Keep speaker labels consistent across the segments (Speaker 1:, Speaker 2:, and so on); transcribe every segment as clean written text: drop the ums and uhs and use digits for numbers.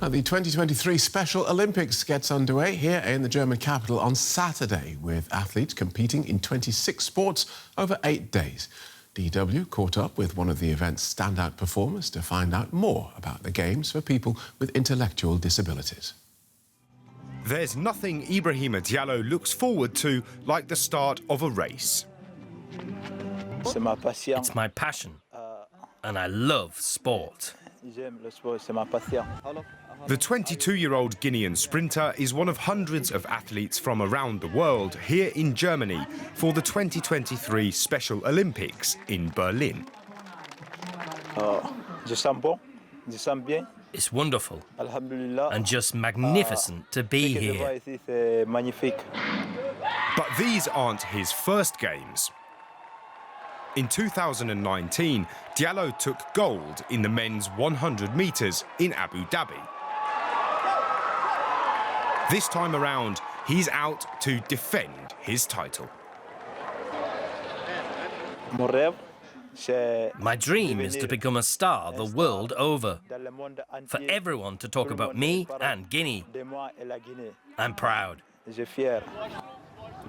Speaker 1: And the 2023 Special Olympics gets underway here in the German capital on Saturday, with athletes competing in 26 sports over 8 days. DW caught up with one of the event's standout performers to find out more about the Games for people with intellectual disabilities.
Speaker 2: There's nothing Ibrahima Diallo looks forward to like the start of a race.
Speaker 3: It's my passion, and I love sport.
Speaker 2: The 22-year-old Guinean sprinter is one of hundreds of athletes from around the world here in Germany for the 2023 Special Olympics in Berlin.
Speaker 3: It's wonderful and just magnificent to be here.
Speaker 2: But these aren't his first games. In 2019, Diallo took gold in the men's 100 metres in Abu Dhabi. This time around, he's out to defend his title.
Speaker 3: My dream is to become a star the world over, for everyone to talk about me and Guinea. I'm proud.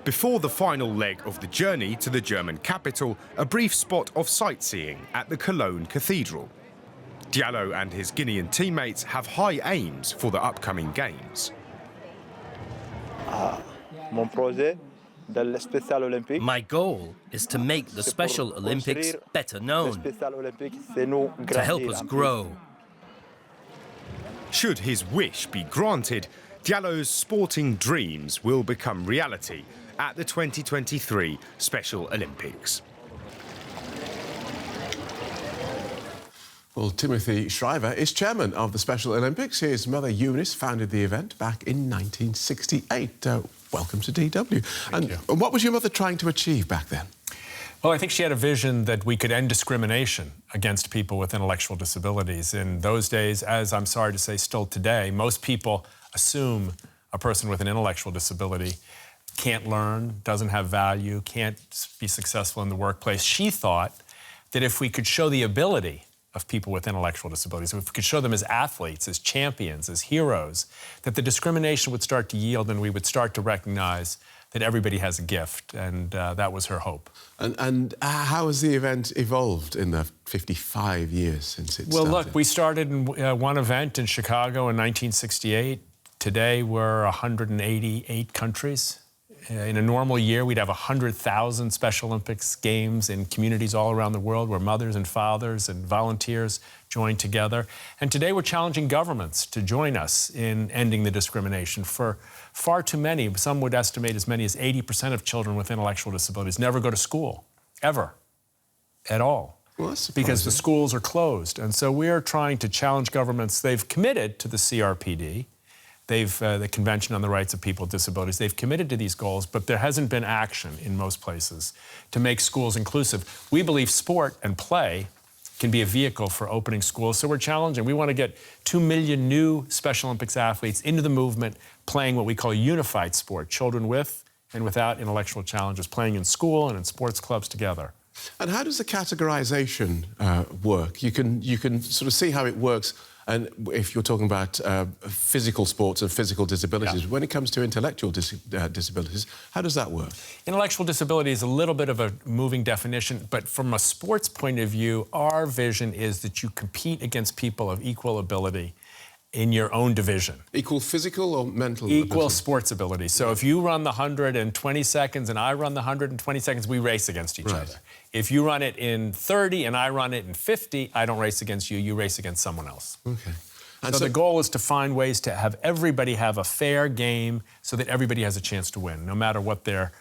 Speaker 2: Before the final leg of the journey to the German capital, a brief spot of sightseeing at the Cologne Cathedral. Diallo and his Guinean teammates have high aims for the upcoming Games.
Speaker 3: My goal is to make the Special Olympics better known, to help us grow.
Speaker 2: Should his wish be granted, Diallo's sporting dreams will become reality at the 2023 Special Olympics.
Speaker 1: Well, Timothy Shriver is chairman of the Special Olympics. His mother, Eunice, founded the event back in 1968. Welcome to DW.
Speaker 4: Thank you.
Speaker 1: And what was your mother trying to achieve back then?
Speaker 4: Well, I think she had a vision that we could end discrimination against people with intellectual disabilities. In those days, as I'm sorry to say still today, most people assume a person with an intellectual disability can't learn, doesn't have value, can't be successful in the workplace. She thought that if we could show the ability of people with intellectual disabilities, if we could show them as athletes, as champions, as heroes, that the discrimination would start to yield and we would start to recognize that everybody has a gift, and that was her hope.
Speaker 1: And how has the event evolved in the 55 years since it started?
Speaker 4: Well, look, we started in one event in Chicago in 1968. Today, we're 188 countries. In a normal year, we'd have 100,000 Special Olympics games in communities all around the world where mothers and fathers and volunteers join together. And today, we're challenging governments to join us in ending the discrimination. For far too many, some would estimate as many as 80% of children with intellectual disabilities never go to school, ever, at all.
Speaker 1: Well, that's surprising.
Speaker 4: Because the schools are closed. And so we are trying to challenge governments. They've committed to the CRPD. The Convention on the Rights of People with Disabilities, they've committed to these goals, but there hasn't been action in most places to make schools inclusive. We believe sport and play can be a vehicle for opening schools, so we're challenging. We want to get 2 million new Special Olympics athletes into the movement, playing what we call unified sport, children with and without intellectual challenges, playing in school and in sports clubs together.
Speaker 1: And how does the categorization work? You can sort of see how it works. And if you're talking about physical sports and physical disabilities, when it comes to intellectual disabilities, how does that work?
Speaker 4: Intellectual disability is a little bit of a moving definition, but from a sports point of view, our vision is that you compete against people of equal ability in your own division.
Speaker 1: Equal physical or mental
Speaker 4: Equal
Speaker 1: ability?
Speaker 4: sports ability. So if you run the 100 in 20 seconds and I run the 120 seconds, we race against each other. If you run it in 30 and I run it in 50, I don't race against you, you race against someone else.
Speaker 1: Okay. And
Speaker 4: So the goal is to find ways to have everybody have a fair game so that everybody has a chance to win, no matter what their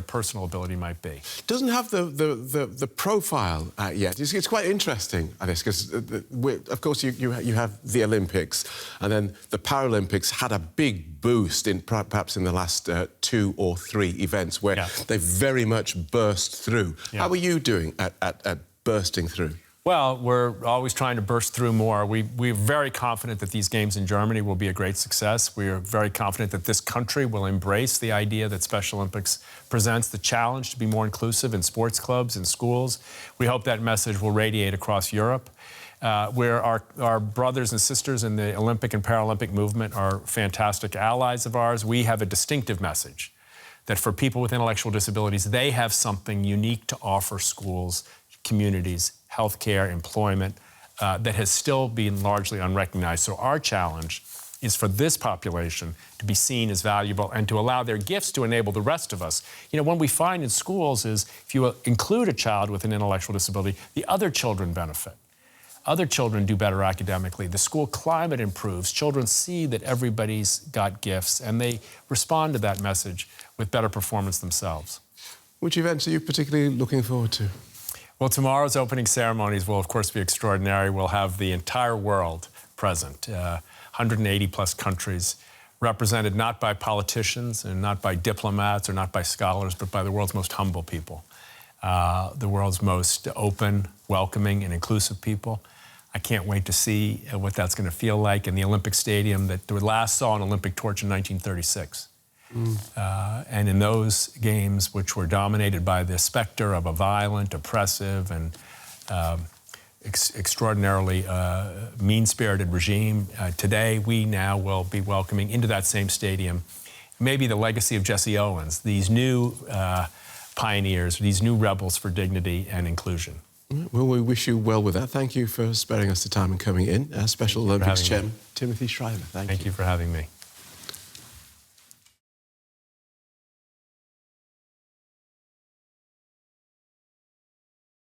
Speaker 4: personal ability might be.
Speaker 1: Doesn't have the profile yet. It's quite interesting, I guess, because of course you have the Olympics, and then the Paralympics had a big boost in perhaps in the last 2 or 3 events where they very much burst through. How are you doing at bursting through?
Speaker 4: Well, we're always trying to burst through more. We're very confident that these games in Germany will be a great success. We are very confident that this country will embrace the idea that Special Olympics presents the challenge to be more inclusive in sports clubs and schools. We hope that message will radiate across Europe. where our brothers and sisters in the Olympic and Paralympic movement are fantastic allies of ours. We have a distinctive message that for people with intellectual disabilities, they have something unique to offer schools, communities, healthcare, employment, that has still been largely unrecognized. So our challenge is for this population to be seen as valuable and to allow their gifts to enable the rest of us. You know, what we find in schools is if you include a child with an intellectual disability, the other children benefit. Other children do better academically. The school climate improves. Children see that everybody's got gifts, and they respond to that message with better performance themselves.
Speaker 1: Which events are you particularly looking forward to?
Speaker 4: Well, tomorrow's opening ceremonies will, of course, be extraordinary. We'll have the entire world present, 180 plus countries, represented not by politicians and not by diplomats or not by scholars, but by the world's most humble people, the world's most open, welcoming, and inclusive people. I can't wait to see what that's going to feel like in the Olympic Stadium that we last saw an Olympic torch in 1936. And in those games, which were dominated by the specter of a violent, oppressive, and extraordinarily mean-spirited regime, today we now will be welcoming into that same stadium maybe the legacy of Jesse Owens, these new pioneers, these new rebels for dignity and inclusion.
Speaker 1: Well, we wish you well with that. Thank you for sparing us the time and coming in. Special Olympics Chairman Timothy Schreiber. Thank you.
Speaker 4: Thank you for having me.